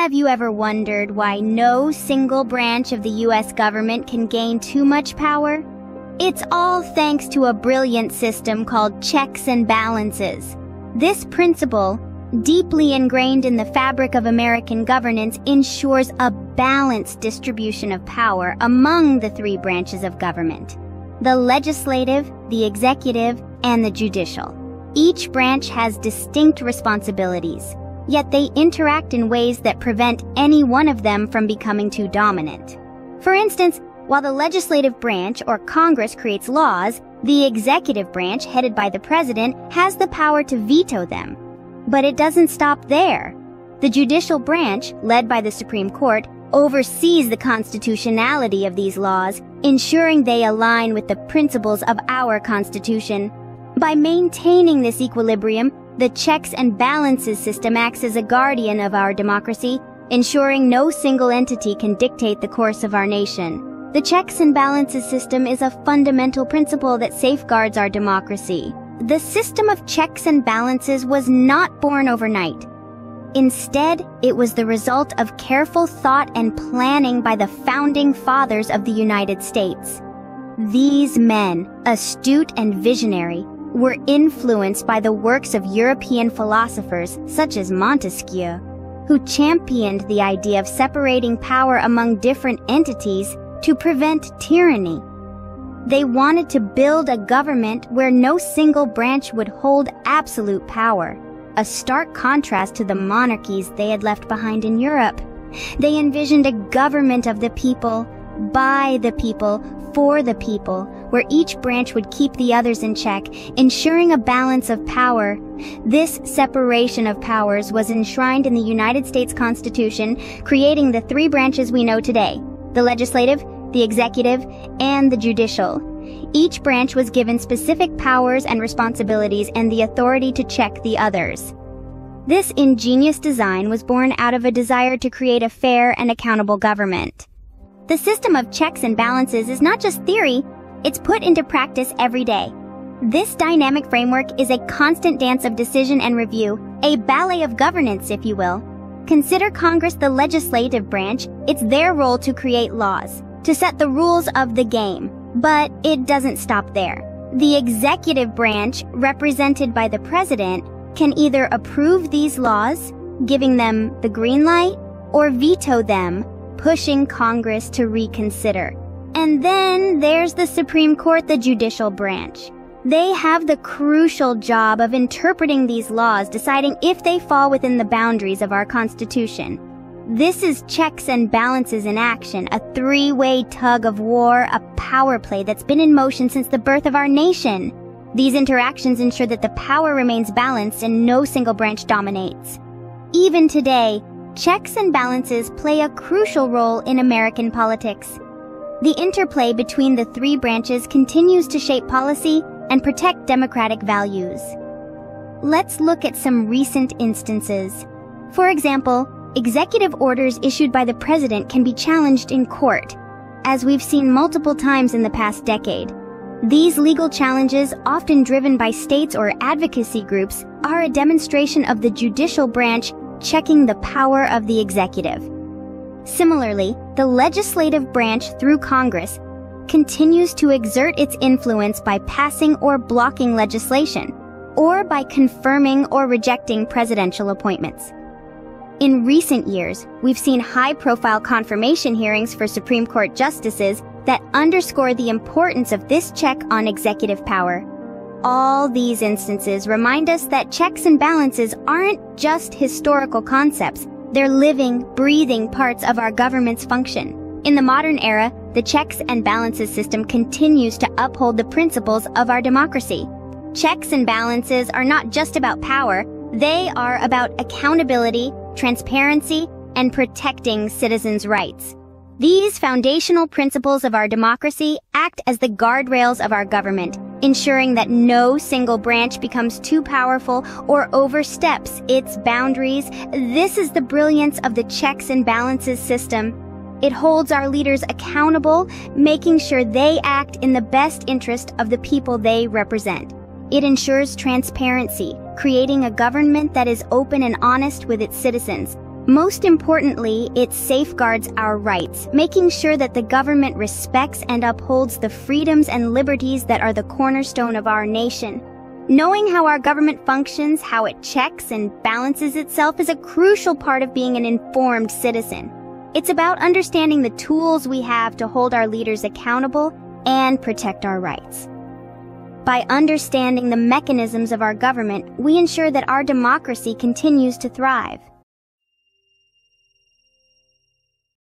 Have you ever wondered why no single branch of the U.S. government can gain too much power? It's all thanks to a brilliant system called checks and balances. This principle, deeply ingrained in the fabric of American governance, ensures a balanced distribution of power among the three branches of government: the legislative, the executive, and the judicial. Each branch has distinct responsibilities, yet they interact in ways that prevent any one of them from becoming too dominant. For instance, while the legislative branch, or Congress, creates laws, the executive branch, headed by the president, has the power to veto them. But it doesn't stop there. The judicial branch, led by the Supreme Court, oversees the constitutionality of these laws, ensuring they align with the principles of our Constitution. By maintaining this equilibrium, the checks and balances system acts as a guardian of our democracy, ensuring no single entity can dictate the course of our nation. The checks and balances system is a fundamental principle that safeguards our democracy. The system of checks and balances was not born overnight. Instead, it was the result of careful thought and planning by the founding fathers of the United States. These men, astute and visionary, were influenced by the works of European philosophers such as Montesquieu, who championed the idea of separating power among different entities to prevent tyranny. They wanted to build a government where no single branch would hold absolute power, a stark contrast to the monarchies they had left behind in Europe. They envisioned a government of the people, by the people, for the people, where each branch would keep the others in check, ensuring a balance of power. This separation of powers was enshrined in the United States Constitution, creating the three branches we know today: the legislative, the executive, and the judicial. Each branch was given specific powers and responsibilities and the authority to check the others. This ingenious design was born out of a desire to create a fair and accountable government. The system of checks and balances is not just theory, it's put into practice every day. This dynamic framework is a constant dance of decision and review, a ballet of governance, if you will. Consider Congress the legislative branch. It's their role to create laws, to set the rules of the game. But it doesn't stop there. The executive branch, represented by the president, can either approve these laws, giving them the green light, or veto them, pushing Congress to reconsider. And then there's the Supreme Court, the judicial branch. They have the crucial job of interpreting these laws, deciding if they fall within the boundaries of our Constitution. This is checks and balances in action, a three-way tug of war, a power play that's been in motion since the birth of our nation. These interactions ensure that the power remains balanced and no single branch dominates. Even today, checks and balances play a crucial role in American politics. The interplay between the three branches continues to shape policy and protect democratic values. Let's look at some recent instances. For example, executive orders issued by the president can be challenged in court, as we've seen multiple times in the past decade. These legal challenges, often driven by states or advocacy groups, are a demonstration of the judicial branch checking the power of the executive. Similarly, the legislative branch, through Congress, continues to exert its influence by passing or blocking legislation, or by confirming or rejecting presidential appointments. In recent years, we've seen high-profile confirmation hearings for Supreme Court justices that underscore the importance of this check on executive power. All these instances remind us that checks and balances aren't just historical concepts. They're living, breathing parts of our government's function. In the modern era, the checks and balances system continues to uphold the principles of our democracy. Checks and balances are not just about power. They are about accountability, transparency, and protecting citizens' rights. These foundational principles of our democracy act as the guardrails of our government, ensuring that no single branch becomes too powerful or oversteps its boundaries. This is the brilliance of the checks and balances system. It holds our leaders accountable, making sure they act in the best interest of the people they represent. It ensures transparency, creating a government that is open and honest with its citizens. Most importantly, it safeguards our rights, making sure that the government respects and upholds the freedoms and liberties that are the cornerstone of our nation. Knowing how our government functions, how it checks and balances itself is a crucial part of being an informed citizen. It's about understanding the tools we have to hold our leaders accountable and protect our rights. By understanding the mechanisms of our government, we ensure that our democracy continues to thrive.